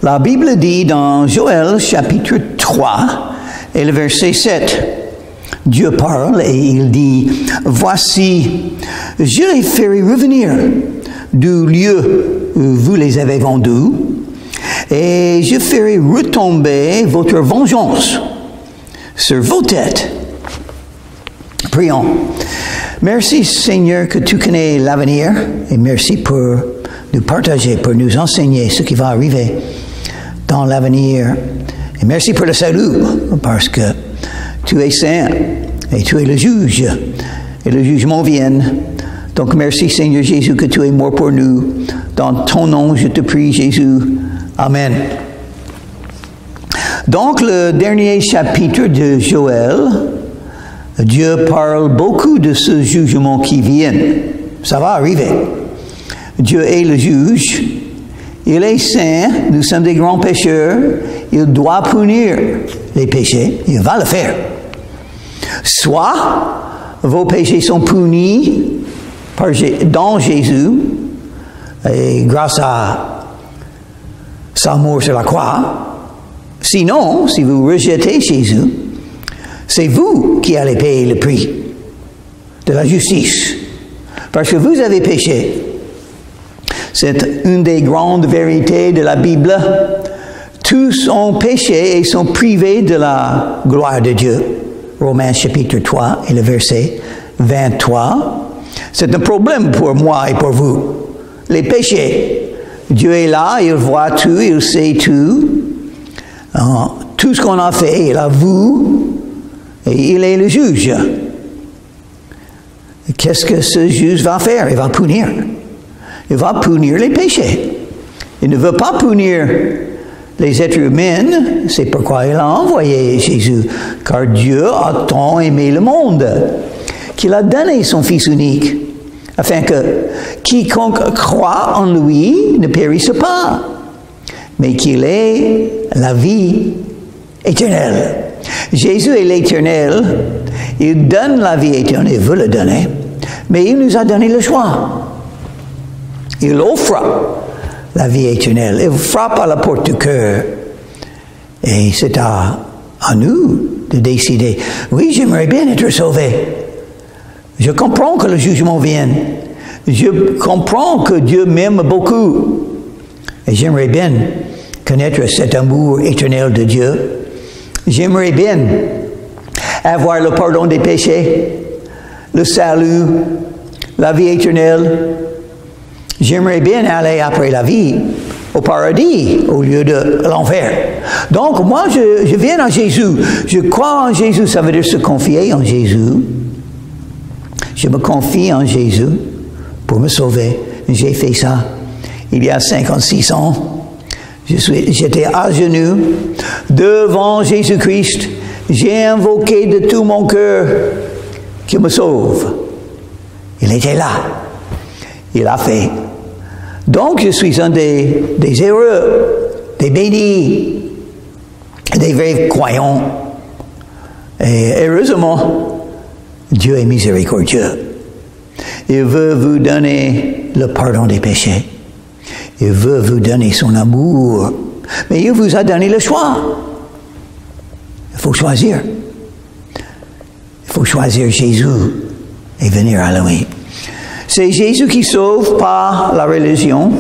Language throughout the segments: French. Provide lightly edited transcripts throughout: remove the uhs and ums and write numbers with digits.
La Bible dit dans Joël chapitre 3 et le verset 7, Dieu parle et il dit, « Voici, je les ferai revenir du lieu où vous les avez vendus, et je ferai retomber votre vengeance sur vos têtes. » Prions. Merci Seigneur que tu connais l'avenir et merci pour nous partager, pour nous enseigner ce qui va arriver dans l'avenir. Et merci pour le salut parce que tu es saint et tu es le juge et le jugement vient. Donc merci Seigneur Jésus que tu es mort pour nous. Dans ton nom je te prie Jésus. Amen. Donc le dernier chapitre de Joël, Dieu parle beaucoup de ce jugement qui vient. Ça va arriver. Dieu est le juge. Il est saint. Nous sommes des grands pécheurs. Il doit punir les péchés. Il va le faire. Soit vos péchés sont punis dans Jésus et grâce à sa mort sur la croix. Sinon, si vous rejetez Jésus, c'est vous qui allez payer le prix de la justice. Parce que vous avez péché. C'est une des grandes vérités de la Bible. Tous ont péché et sont privés de la gloire de Dieu. Romains chapitre 3 et le verset 23. C'est un problème pour moi et pour vous. Les péchés. Dieu est là, il voit tout, il sait tout. Tout ce qu'on a fait, il a vu. Et il est le juge. Qu'est-ce que ce juge va faire? Il va punir. Il va punir les péchés. Il ne veut pas punir les êtres humains. C'est pourquoi il a envoyé Jésus. Car Dieu a tant aimé le monde qu'il a donné son Fils unique, afin que quiconque croit en lui ne périsse pas, mais qu'il ait la vie éternelle. Jésus est l'Éternel. Il donne la vie éternelle, il veut le donner, mais il nous a donné le choix. Il offre la vie éternelle. Il frappe à la porte du cœur. Et c'est à nous de décider. Oui, j'aimerais bien être sauvé. Je comprends que le jugement vienne. Je comprends que Dieu m'aime beaucoup. Et j'aimerais bien connaître cet amour éternel de Dieu. J'aimerais bien avoir le pardon des péchés, le salut, la vie éternelle. J'aimerais bien aller après la vie au paradis au lieu de l'enfer. Donc moi, je viens à Jésus. Je crois en Jésus. Ça veut dire se confier en Jésus. Je me confie en Jésus pour me sauver. J'ai fait ça il y a 56 ans. J'étais à genoux devant Jésus-Christ. J'ai invoqué de tout mon cœur qu'il me sauve. Il était là. Il a fait. Donc je suis un des heureux, des bénis, des vrais croyants. Et heureusement, Dieu est miséricordieux. Il veut vous donner le pardon des péchés. Il veut vous donner son amour. Mais il vous a donné le choix. Il faut choisir. Il faut choisir Jésus et venir à lui. C'est Jésus qui sauve, pas la religion,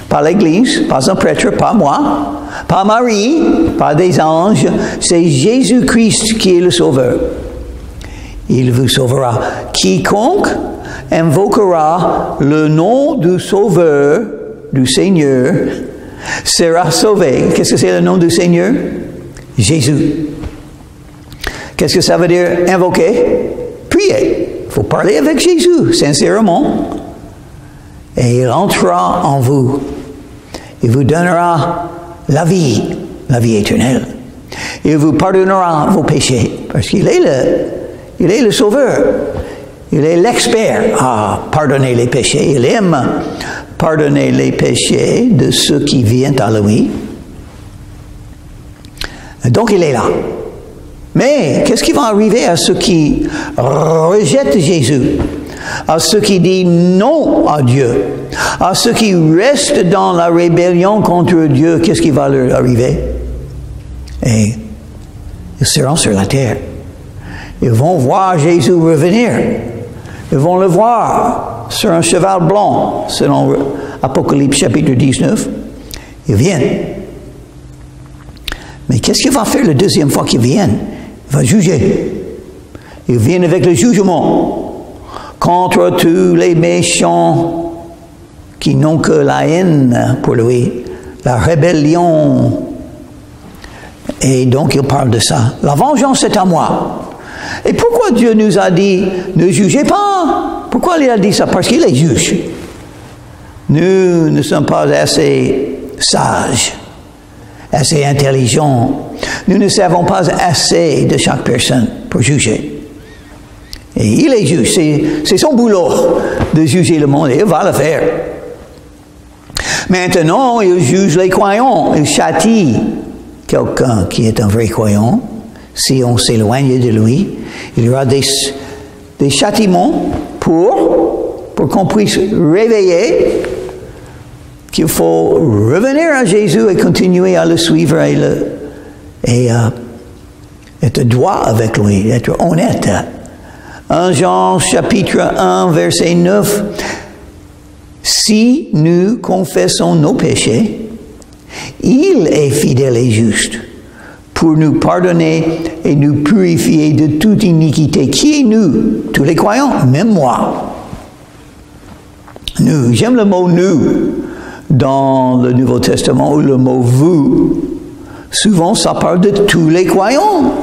pas l'Église, pas un prêtre, pas moi, pas Marie, pas des anges. C'est Jésus-Christ qui est le Sauveur. Il vous sauvera. Quiconque invoquera le nom du Sauveur, du Seigneur, sera sauvé. Qu'est-ce que c'est le nom du Seigneur? Jésus. Qu'est-ce que ça veut dire invoquer? Prier. Il faut parler avec Jésus, sincèrement. Et il entrera en vous. Il vous donnera la vie éternelle. Il vous pardonnera vos péchés, parce qu'il est le Sauveur. Il est l'expert à pardonner les péchés. Il aime pardonner les péchés de ceux qui viennent à lui. Donc il est là. Mais qu'est-ce qui va arriver à ceux qui rejettent Jésus? à ceux qui disent non à Dieu, à ceux qui restent dans la rébellion contre Dieu, qu'est-ce qui va leur arriver? Et ils seront sur la terre. Ils vont voir Jésus revenir. Ils vont le voir sur un cheval blanc, selon Apocalypse chapitre 19. Ils viennent. Mais qu'est-ce qu'il va faire la deuxième fois qu'il vient? Il va juger. Il vient avec le jugement contre tous les méchants qui n'ont que la haine pour lui, la rébellion. Et donc il parle de ça. La vengeance est à moi. Et pourquoi Dieu nous a dit ne jugez pas? Pourquoi il a dit ça? Parce qu'il est juge. Nous ne sommes pas assez sages, assez intelligents. Nous ne savons pas assez de chaque personne pour juger. Et il est juge. C'est son boulot de juger le monde et il va le faire. Maintenant, il juge les croyants. Il châtie quelqu'un qui est un vrai croyant. Si on s'éloigne de lui, il y aura des châtiments pour qu'on puisse réveiller qu'il faut revenir à Jésus et continuer à le suivre et être droit avec lui, être honnête. 1 Jean chapitre 1 verset 9. Si nous confessons nos péchés, il est fidèle et juste pour nous pardonner et nous purifier de toute iniquité. Qui est nous? Tous les croyants, même moi. Nous, j'aime le mot « nous » dans le Nouveau Testament ou le mot « vous ». Souvent, ça parle de tous les croyants.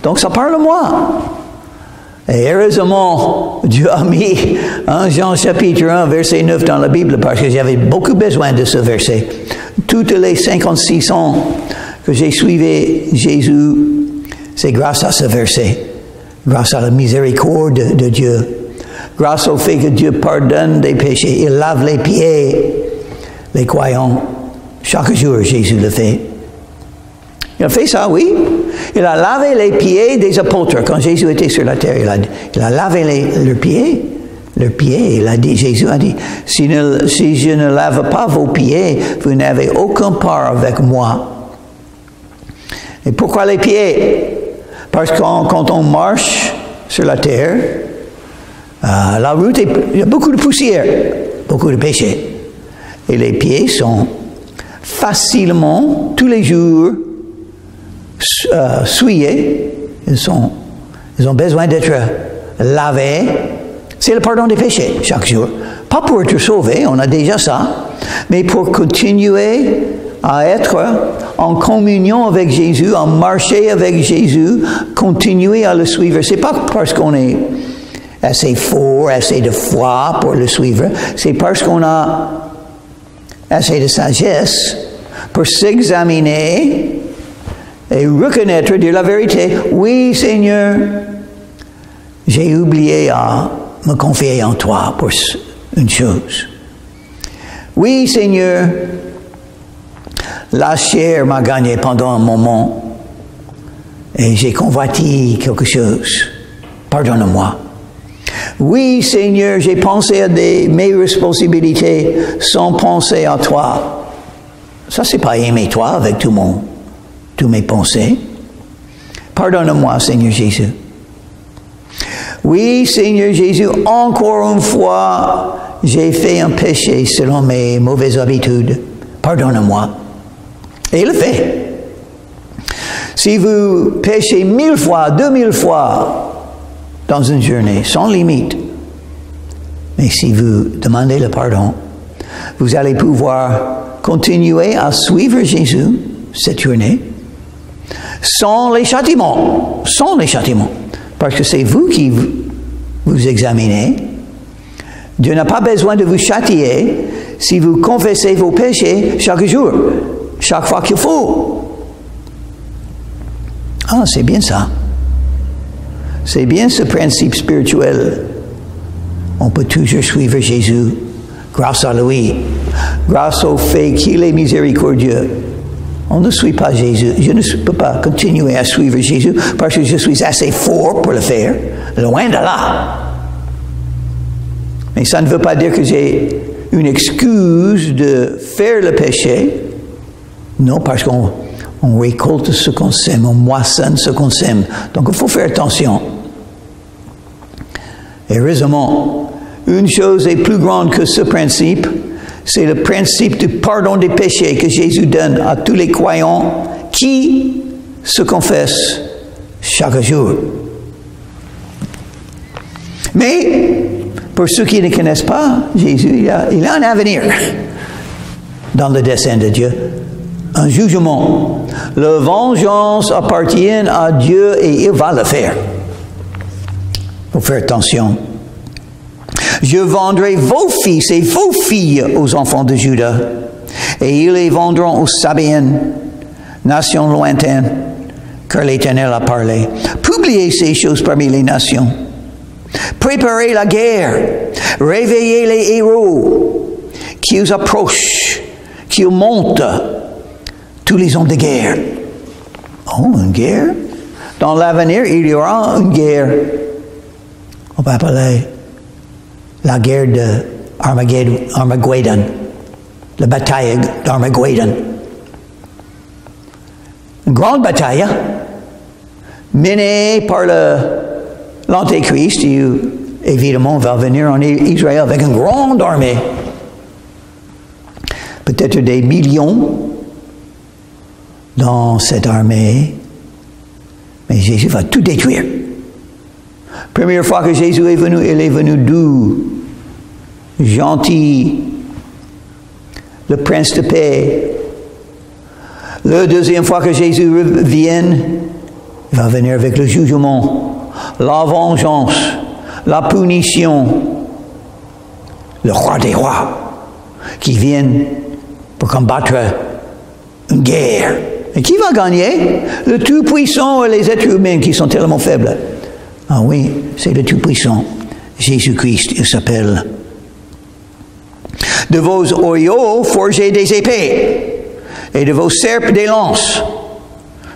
Donc, ça parle de moi. Et heureusement, Dieu a mis 1 Jean chapitre 1, verset 9 dans la Bible parce que j'avais beaucoup besoin de ce verset. Toutes les 56 ans que j'ai suivi Jésus, c'est grâce à ce verset, grâce à la miséricorde de Dieu, grâce au fait que Dieu pardonne des péchés, il lave les pieds, les croyants. Chaque jour, Jésus le fait. Il a fait ça, oui. Il a lavé les pieds des apôtres. Quand Jésus était sur la terre, il a lavé leurs pieds. Jésus a dit, si je ne lave pas vos pieds, vous n'avez aucun part avec moi. Et pourquoi les pieds? Parce que quand on marche sur la terre, la route, il y a beaucoup de poussière, beaucoup de péché. Et les pieds sont facilement, tous les jours, souillés. Ils ont besoin d'être lavés. C'est le pardon des péchés chaque jour. Pas pour être sauvé, on a déjà ça, mais pour continuer à être en communion avec Jésus, à marcher avec Jésus, continuer à le suivre. C'est pas parce qu'on est assez fort, assez de foi pour le suivre, c'est parce qu'on a assez de sagesse pour s'examiner et reconnaître, dire la vérité. Oui, Seigneur, j'ai oublié à me confier en toi pour une chose. Oui, Seigneur, la chair m'a gagné pendant un moment et j'ai convoité quelque chose. Pardonne-moi. Oui, Seigneur, j'ai pensé à mes responsabilités sans penser à toi. Ça, c'est pas aimer toi avec tous mes pensées. Pardonne-moi, Seigneur Jésus. Oui, Seigneur Jésus, encore une fois, j'ai fait un péché selon mes mauvaises habitudes. Pardonne-moi. Et il le fait. Si vous péchez 1000 fois, 2000 fois dans une journée, sans limite, mais si vous demandez le pardon, vous allez pouvoir continuer à suivre Jésus cette journée sans les châtiments, parce que c'est vous qui vous examinez. Dieu n'a pas besoin de vous châtier si vous confessez vos péchés chaque jour, chaque fois qu'il faut. Ah, c'est bien ça. C'est bien ce principe spirituel. On peut toujours suivre Jésus grâce à lui, grâce au fait qu'il est miséricordieux. On ne suit pas Jésus. Je ne peux pas continuer à suivre Jésus parce que je suis assez fort pour le faire. Loin de là. Mais ça ne veut pas dire que j'ai une excuse de faire le péché. Non, parce qu'on récolte ce qu'on sème, on moissonne ce qu'on sème. Donc il faut faire attention. Heureusement, une chose est plus grande que ce principe, c'est le principe du pardon des péchés que Jésus donne à tous les croyants qui se confessent chaque jour. Mais, pour ceux qui ne connaissent pas Jésus, il a un avenir dans le dessein de Dieu. Un jugement. La vengeance appartient à Dieu et il va le faire. Il faut faire attention. Je vendrai vos fils et vos filles aux enfants de Juda, et ils les vendront aux Sabéennes, nation lointaine, car l'Éternel a parlé. Publiez ces choses parmi les nations. Préparez la guerre. Réveillez les héros qui vous approchent, qui montent, tous les hommes de guerre. Oh, une guerre? Dans l'avenir, il y aura une guerre. On va appeler la guerre d'Armageddon, la bataille d'Armageddon. Une grande bataille menée par l'Antéchrist, qui évidemment va venir en Israël avec une grande armée. Peut-être des millions dans cette armée, mais Jésus va tout détruire. Première fois que Jésus est venu, il est venu doux, gentil, le prince de paix. La deuxième fois que Jésus vient, il va venir avec le jugement, la vengeance, la punition, le roi des rois qui vient pour combattre une guerre. Et qui va gagner? Le Tout-Puissant et les êtres humains qui sont tellement faibles. Ah oui, c'est le Tout-Puissant. Jésus-Christ, il s'appelle. De vos oyaux, forgez des épées, et de vos serpes des lances.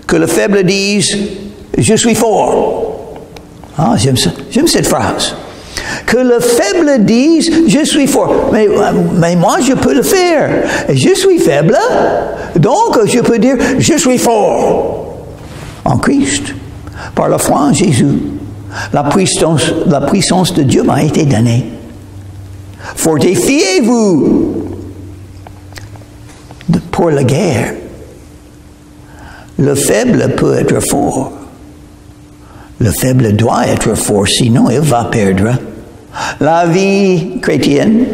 Que le faible dise, je suis fort. Ah, j'aime cette phrase. Que le faible dise, je suis fort. Mais moi, je peux le faire. Je suis faible, donc je peux dire, je suis fort. En Christ, par la foi en Jésus. La puissance de Dieu m'a été donnée. Fortifiez-vous pour la guerre. Le faible peut être fort. Le faible doit être fort, sinon il va perdre. La vie chrétienne,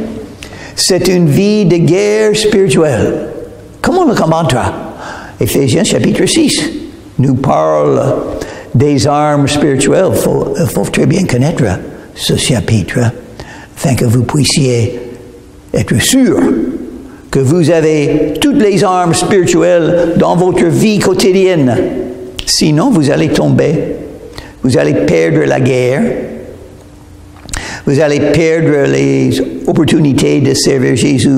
c'est une vie de guerre spirituelle. Comment on le combattra? Éphésiens chapitre 6 nous parle des armes spirituelles. Il faut très bien connaître ce chapitre, afin que vous puissiez être sûr que vous avez toutes les armes spirituelles dans votre vie quotidienne. Sinon, vous allez tomber. Vous allez perdre la guerre. Vous allez perdre les opportunités de servir Jésus.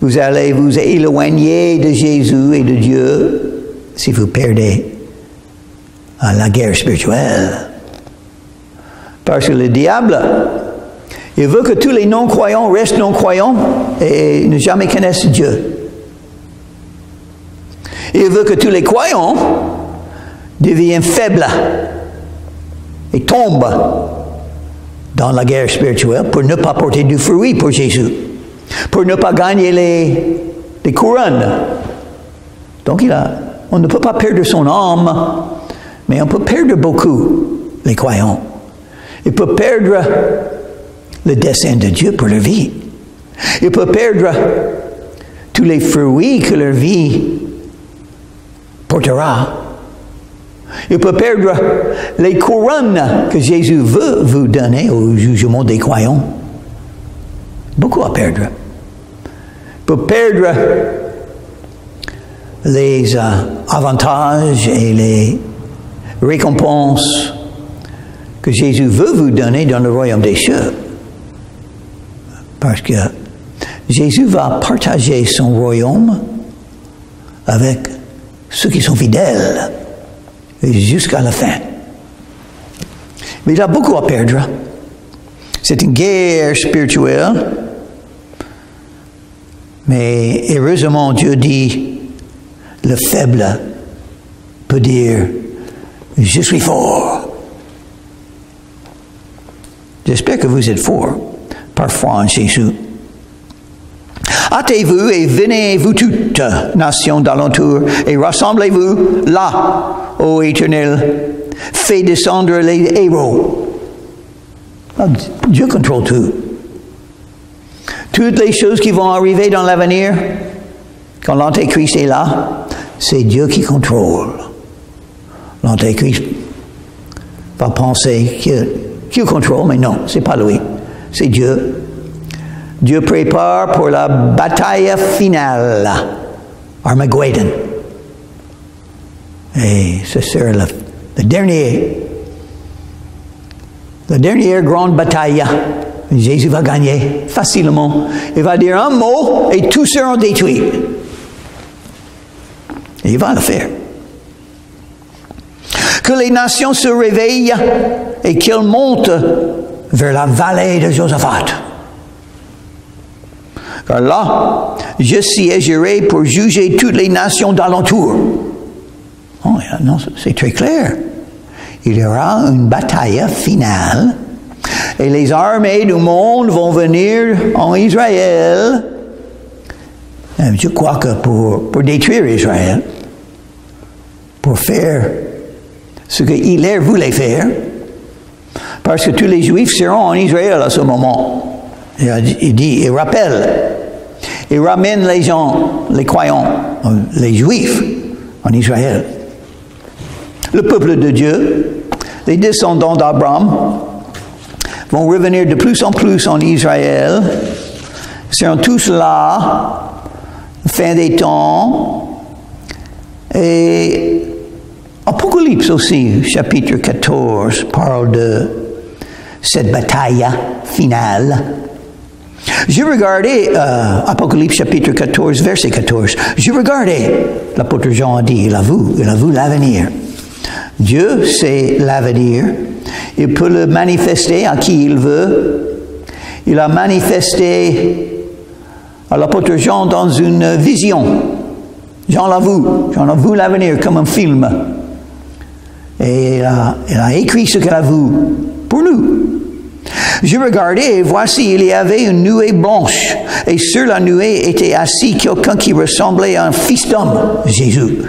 Vous allez vous éloigner de Jésus et de Dieu si vous perdez la guerre spirituelle. Parce que le diable, il veut que tous les non-croyants restent non-croyants et ne jamais connaissent Dieu. Il veut que tous les croyants deviennent faibles et tombent dans la guerre spirituelle pour ne pas porter du fruit pour Jésus, pour ne pas gagner les couronnes. Donc on ne peut pas perdre son âme, mais on peut perdre beaucoup, les croyants. Il peut perdre le dessein de Dieu pour leur vie. Il peut perdre tous les fruits que leur vie portera. Il peut perdre les couronnes que Jésus veut vous donner au jugement des croyants. Beaucoup à perdre. Il peut perdre les avantages et les récompenses que Jésus veut vous donner dans le royaume des cieux. Parce que Jésus va partager son royaume avec ceux qui sont fidèles jusqu'à la fin. Mais il a beaucoup à perdre. C'est une guerre spirituelle. Mais heureusement, Dieu dit, le faible peut dire, je suis fort. J'espère que vous êtes fort, par foi en Jésus. Hâtez-vous et venez, vous toutes, nations d'alentour, et rassemblez-vous là, ô Éternel. Fais descendre les héros. Dieu contrôle tout. Toutes les choses qui vont arriver dans l'avenir, quand l'Antéchrist est là, c'est Dieu qui contrôle. L'Antéchrist va penser qu'il contrôle, mais non, c'est pas lui, c'est Dieu. Dieu prépare pour la bataille finale, Armageddon. Et ce sera la dernière grande bataille. Jésus va gagner facilement. Il va dire un mot et tous seront détruits. Et il va le faire. Que les nations se réveillent et qu'elles montent vers la vallée de Josaphat. Car là, je siégerai pour juger toutes les nations d'alentour. Oh, non, c'est très clair. Il y aura une bataille finale et les armées du monde vont venir en Israël. Je crois que pour détruire Israël, pour faire ce que Hitler voulait faire, parce que tous les Juifs seront en Israël à ce moment. Il ramène les gens, les croyants, les Juifs en Israël. Le peuple de Dieu, les descendants d'Abraham, vont revenir de plus en plus en Israël, seront tous là, fin des temps, et Apocalypse aussi, chapitre 14, parle de cette bataille finale. Je regardais Apocalypse chapitre 14, verset 14. Je regardais, l'apôtre Jean a dit, il a vu l'avenir. Dieu sait l'avenir. Il peut le manifester à qui il veut. Il a manifesté à l'apôtre Jean dans une vision. Jean a vu l'avenir comme un film. Et il a écrit ce qu'il a vu pour nous. Je regardais et voici, il y avait une nuée blanche. Et sur la nuée était assis quelqu'un qui ressemblait à un fils d'homme, Jésus.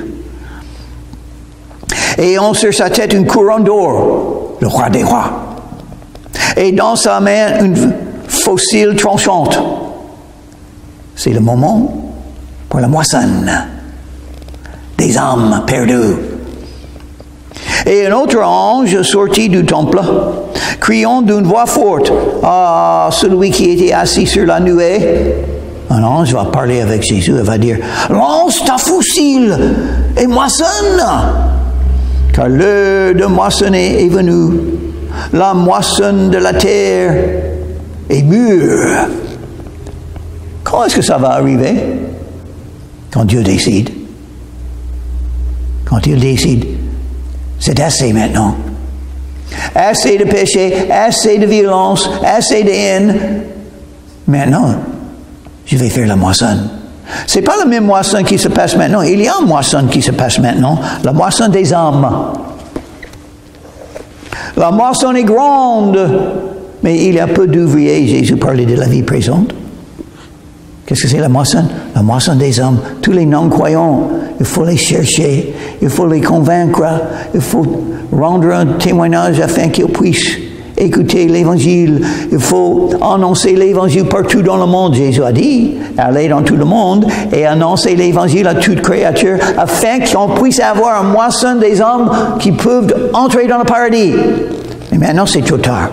Et on sur sa tête une couronne d'or, le roi des rois. Et dans sa main une faucille tranchante. C'est le moment pour la moissonne des âmes perdues. Et un autre ange sortit du temple, criant d'une voix forte à celui qui était assis sur la nuée. Un ange va parler avec Jésus et va dire, lance ta faucille et moissonne, car l'heure de moissonner est venue. La moissonne de la terre est mûre. Quand est-ce que ça va arriver? Quand Dieu décide. Quand il décide. C'est assez maintenant. Assez de péché, assez de violence, assez de haine. Maintenant, je vais faire la moissonne. C'est pas la même moissonne qui se passe maintenant. Il y a une moissonne qui se passe maintenant. La moissonne des âmes. La moissonne est grande, mais il y a peu d'ouvriers. Jésus parlait de la vie présente. Qu'est-ce que c'est la moissonne? La moissonne des hommes. Tous les non-croyants, il faut les chercher, il faut les convaincre, il faut rendre un témoignage afin qu'ils puissent écouter l'Évangile. Il faut annoncer l'Évangile partout dans le monde. Jésus a dit, allez dans tout le monde et annoncer l'Évangile à toute créature afin qu'on puisse avoir une moissonne des hommes qui peuvent entrer dans le paradis. Mais maintenant, c'est trop tard.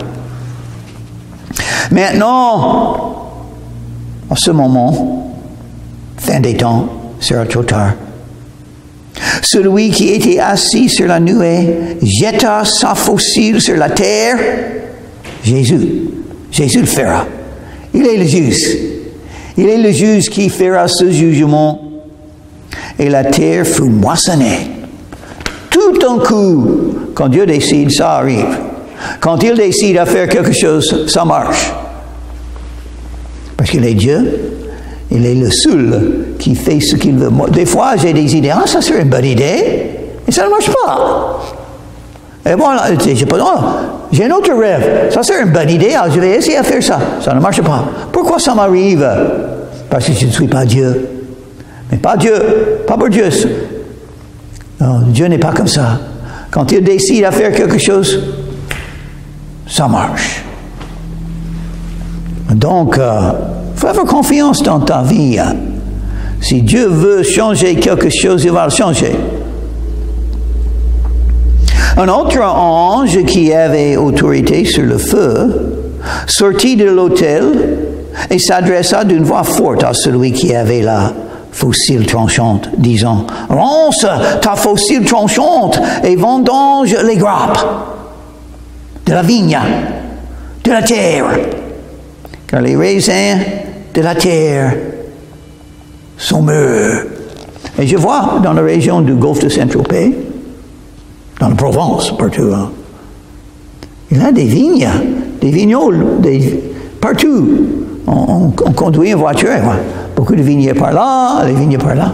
Maintenant, en ce moment, fin des temps, sera trop tard. Celui qui était assis sur la nuée jeta sa faucille sur la terre. Jésus le fera. Il est le juge. Il est le juge qui fera ce jugement. Et la terre fut moissonnée. Tout d'un coup, quand Dieu décide, ça arrive. Quand il décide à faire quelque chose, ça marche. Parce qu'il est Dieu, il est le seul qui fait ce qu'il veut. Moi, des fois, j'ai des idées, ça serait une bonne idée, et ça ne marche pas. Et bon, là, je pas, j'ai un autre rêve, ça serait une bonne idée, je vais essayer de faire ça. Ça ne marche pas. Pourquoi ça m'arrive? Parce que je ne suis pas Dieu. Mais pas Dieu, pas pour Dieu. Non, Dieu n'est pas comme ça. Quand il décide à faire quelque chose, ça marche. Donc, il faut avoir confiance dans ta vie. Si Dieu veut changer quelque chose, il va le changer. Un autre ange qui avait autorité sur le feu sortit de l'autel et s'adressa d'une voix forte à celui qui avait la faucille tranchante, disant, « Lance ta faucille tranchante et vendange les grappes de la vigne, de la terre, car les raisins de la terre sont mûrs. » Et je vois dans la région du golfe de Saint-Tropez, dans la Provence, partout, il y a des vignes, des vignoles, partout. On conduit une voiture, beaucoup de vignes par là, des vignes par là.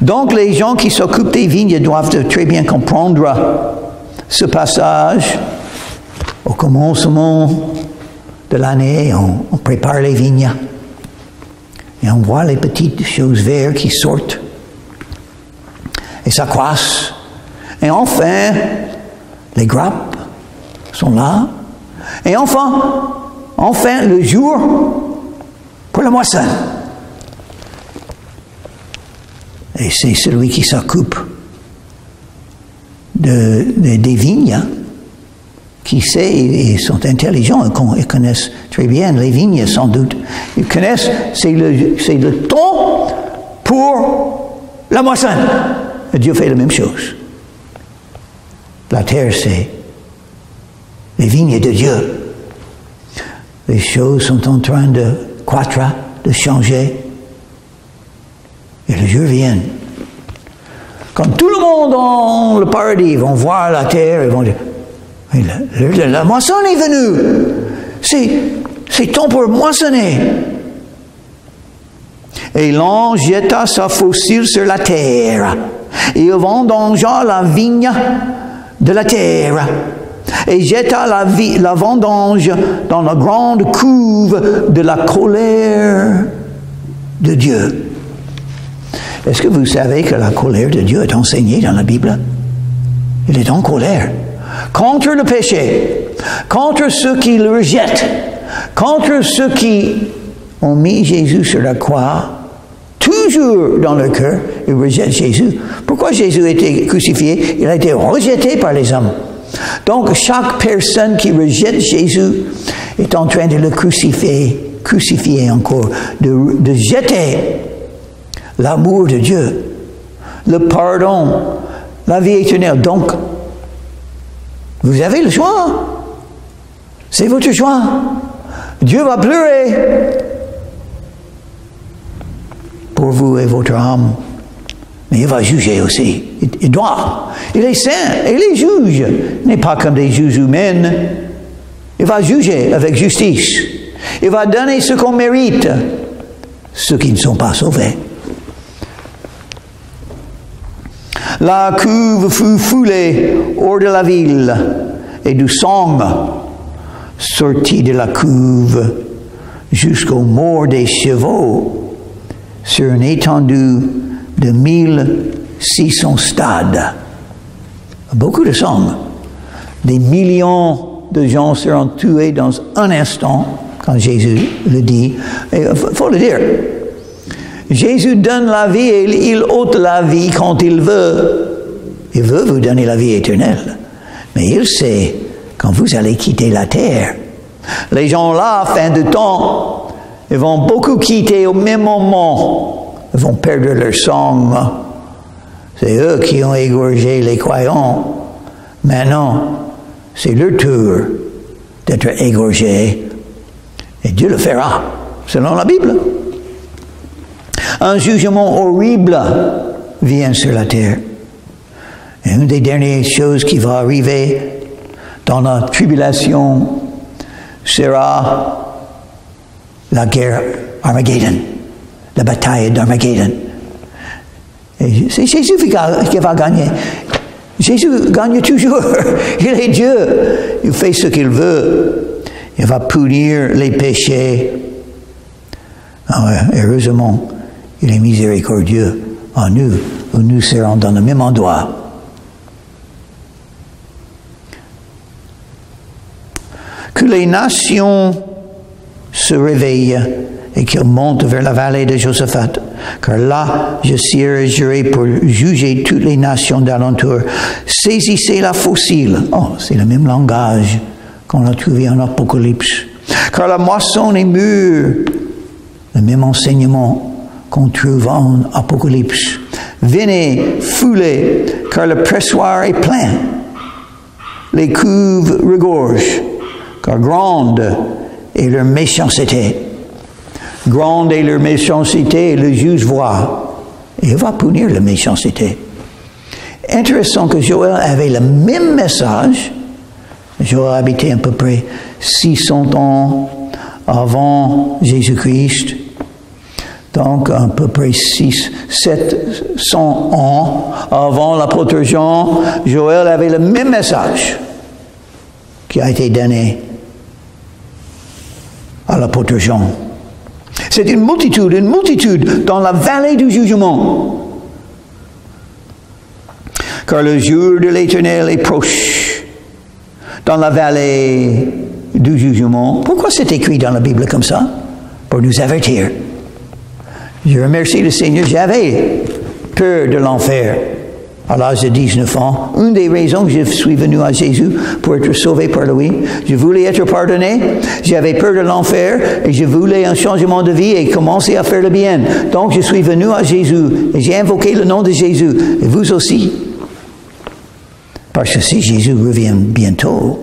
Donc les gens qui s'occupent des vignes doivent très bien comprendre ce passage. Au commencement de l'année, on prépare les vignes. Et on voit les petites choses vertes qui sortent. Et ça croisse. Et enfin, les grappes sont là. Et enfin, le jour pour la moisson. Et c'est celui qui s'occupe des vignes qui sait, ils sont intelligents, ils connaissent très bien les vignes sans doute. Ils connaissent, c'est le temps pour la moisson. Et Dieu fait la même chose. La terre, c'est les vignes de Dieu. Les choses sont en train de croître, de changer. Et le jour vient. Quand tout le monde dans le paradis vont voir la terre, ils vont dire, la moisson est venue. C'est temps pour moissonner. Et l'ange jeta sa faucille sur la terre. Et il vendangea la vigne de la terre. Et jeta la vendange dans la grande couve de la colère de Dieu. Est-ce que vous savez que la colère de Dieu est enseignée dans la Bible? Il est en colère. Contre le péché, contre ceux qui le rejettent, contre ceux qui ont mis Jésus sur la croix, toujours dans leur cœur, ils rejettent Jésus. Pourquoi Jésus a été crucifié? Il a été rejeté par les hommes. Donc, chaque personne qui rejette Jésus est en train de le crucifier encore, de jeter l'amour de Dieu, le pardon, la vie éternelle. Donc, vous avez le choix. C'est votre choix. Dieu va pleurer pour vous et votre âme. Mais il va juger aussi. Il doit. Il est saint. Il les juge. Il n'est pas comme des juges humains. Il va juger avec justice. Il va donner ce qu'on mérite. Ceux qui ne sont pas sauvés. La cuve fut foulée hors de la ville, et du sang sortit de la cuve jusqu'aux morts des chevaux sur une étendue de 1600 stades. Beaucoup de sang. Des millions de gens seront tués dans un instant, quand Jésus le dit. Il faut le dire. Jésus donne la vie et il ôte la vie quand il veut. Il veut vous donner la vie éternelle. Mais il sait quand vous allez quitter la terre. Les gens là, fin de temps, ils vont beaucoup quitter au même moment. Ils vont perdre leur sang. C'est eux qui ont égorgé les croyants. Maintenant, c'est leur tour d'être égorgés. Et Dieu le fera, selon la Bible. Un jugement horrible vient sur la terre. Et une des dernières choses qui va arriver Dans la tribulation sera la guerre Armageddon, la bataille d'Armageddon. Et c'est Jésus qui va gagner. Jésus gagne toujours. Il est Dieu. Il fait ce qu'il veut. Il va punir les péchés. Heureusement, il est miséricordieux en nous, où nous serons dans le même endroit. Que les nations se réveillent et qu'elles montent vers la vallée de Josaphat, car là je siégerai pour juger toutes les nations d'alentour. Saisissez la fossile. Oh, c'est le même langage qu'on a trouvé en Apocalypse. Car la moisson est mûre. Le même enseignement qu'on trouve en Apocalypse. Venez, foulez, car le pressoir est plein. Les cuves regorgent, car grande est leur méchanceté. Grande est leur méchanceté, le juge voit. Et il va punir la méchanceté. Intéressant que Joël avait le même message. Joël habitait à peu près 600 ans avant Jésus-Christ. Donc, à peu près 700 ans avant l'apôtre Jean, Joël avait le même message qui a été donné à l'apôtre Jean. C'est une multitude dans la vallée du jugement. Car le jour de l'Éternel est proche dans la vallée du jugement. Pourquoi c'est écrit dans la Bible comme ça? Pour nous avertir. Je remercie le Seigneur, j'avais peur de l'enfer à l'âge de 19 ans. Une des raisons que je suis venu à Jésus pour être sauvé par lui, je voulais être pardonné, j'avais peur de l'enfer et je voulais un changement de vie et commencer à faire le bien. Donc je suis venu à Jésus et j'ai invoqué le nom de Jésus. Et vous aussi. Parce que si Jésus revient bientôt,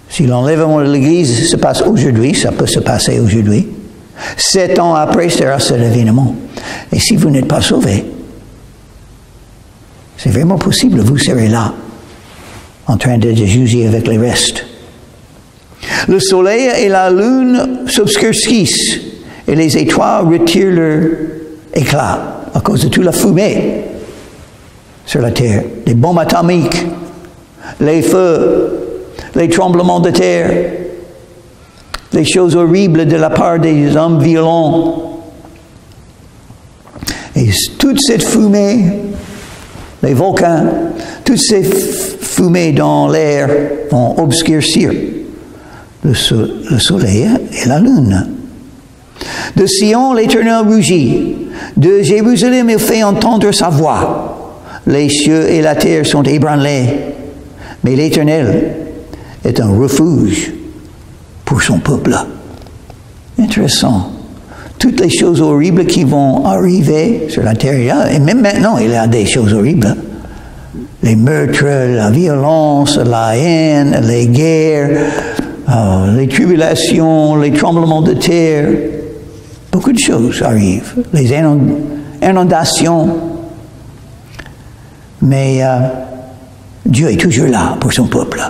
si l'enlèvement de l'Église se passe aujourd'hui, ça peut se passer aujourd'hui. 7 ans après sera cet événement. Et si vous n'êtes pas sauvé, c'est vraiment possible, vous serez là, en train de juger avec les restes. Le soleil et la lune s'obscurcissent, et les étoiles retirent leur éclat, à cause de toute la fumée sur la terre, les bombes atomiques, les feux, les tremblements de terre, les choses horribles de la part des hommes violents. Et toute cette fumée, les volcans, toutes ces fumées dans l'air vont obscurcir le soleil et la lune. De Sion, l'Éternel rugit. De Jérusalem, il fait entendre sa voix. Les cieux et la terre sont ébranlés. Mais l'Éternel est un refuge pour son peuple. Intéressant. Toutes les choses horribles qui vont arriver sur la terre, et même maintenant, il y a des choses horribles. Les meurtres, la violence, la haine, les guerres, les tribulations, les tremblements de terre. Beaucoup de choses arrivent. Les inondations. Mais Dieu est toujours là pour son peuple.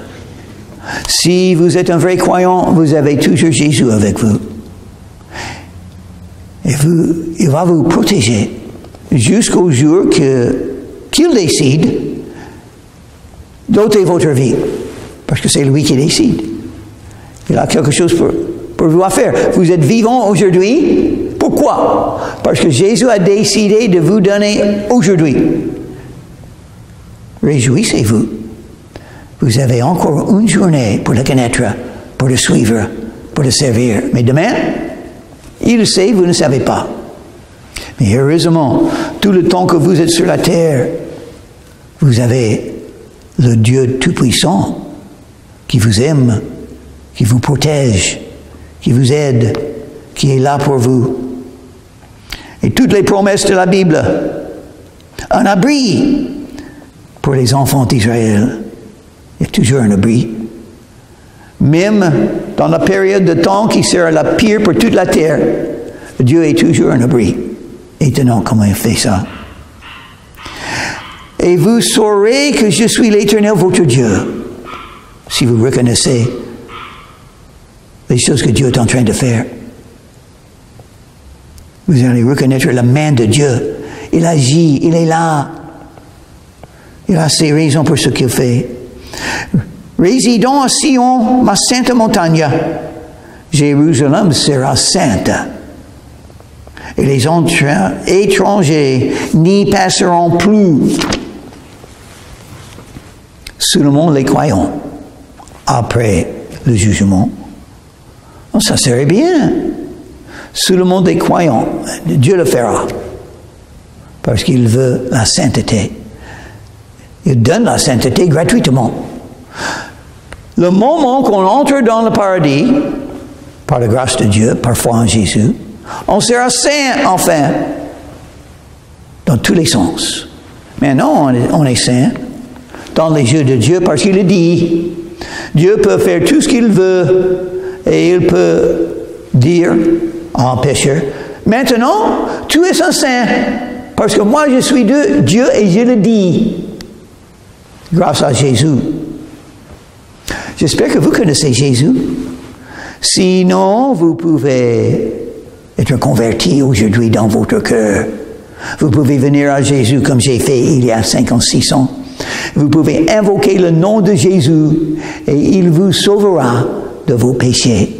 Si vous êtes un vrai croyant, vous avez toujours Jésus avec vous. Et il va vous protéger jusqu'au jour qu'il décide d'ôter votre vie. Parce que c'est lui qui décide. Il a quelque chose pour vous à faire. Vous êtes vivant aujourd'hui. Pourquoi? Parce que Jésus a décidé de vous donner aujourd'hui. Réjouissez-vous. Vous avez encore une journée pour le connaître, pour le suivre, pour le servir. Mais demain, il le sait, vous ne savez pas. Mais heureusement, tout le temps que vous êtes sur la terre, vous avez le Dieu Tout-Puissant qui vous aime, qui vous protège, qui vous aide, qui est là pour vous. Et toutes les promesses de la Bible, un abri pour les enfants d'Israël. Il y a toujours un abri. Même dans la période de temps qui sera la pire pour toute la terre, Dieu est toujours un abri. Étonnant comment il fait ça. Et vous saurez que je suis l'Éternel, votre Dieu. si vous reconnaissez les choses que Dieu est en train de faire. Vous allez reconnaître la main de Dieu. Il agit, il est là. Il a ses raisons pour ce qu'il fait. Résidons à Sion, ma sainte montagne. Jérusalem sera sainte. Et les étrangers n'y passeront plus. Seulement les croyants, après le jugement. Oh, ça serait bien. Seulement les croyants, Dieu le fera. Parce qu'il veut la sainteté. Il donne la sainteté gratuitement. Le moment qu'on entre dans le paradis, par la grâce de Dieu, par foi en Jésus, on sera saint enfin, dans tous les sens. Maintenant, on est saint dans les yeux de Dieu parce qu'il le dit. Dieu peut faire tout ce qu'il veut et il peut dire en pécheur, maintenant, tu es un saint parce que moi je suis de Dieu et je le dis. Grâce à Jésus. J'espère que vous connaissez Jésus. Sinon, vous pouvez être converti aujourd'hui dans votre cœur. Vous pouvez venir à Jésus comme j'ai fait il y a 56 ans. Vous pouvez invoquer le nom de Jésus et il vous sauvera de vos péchés.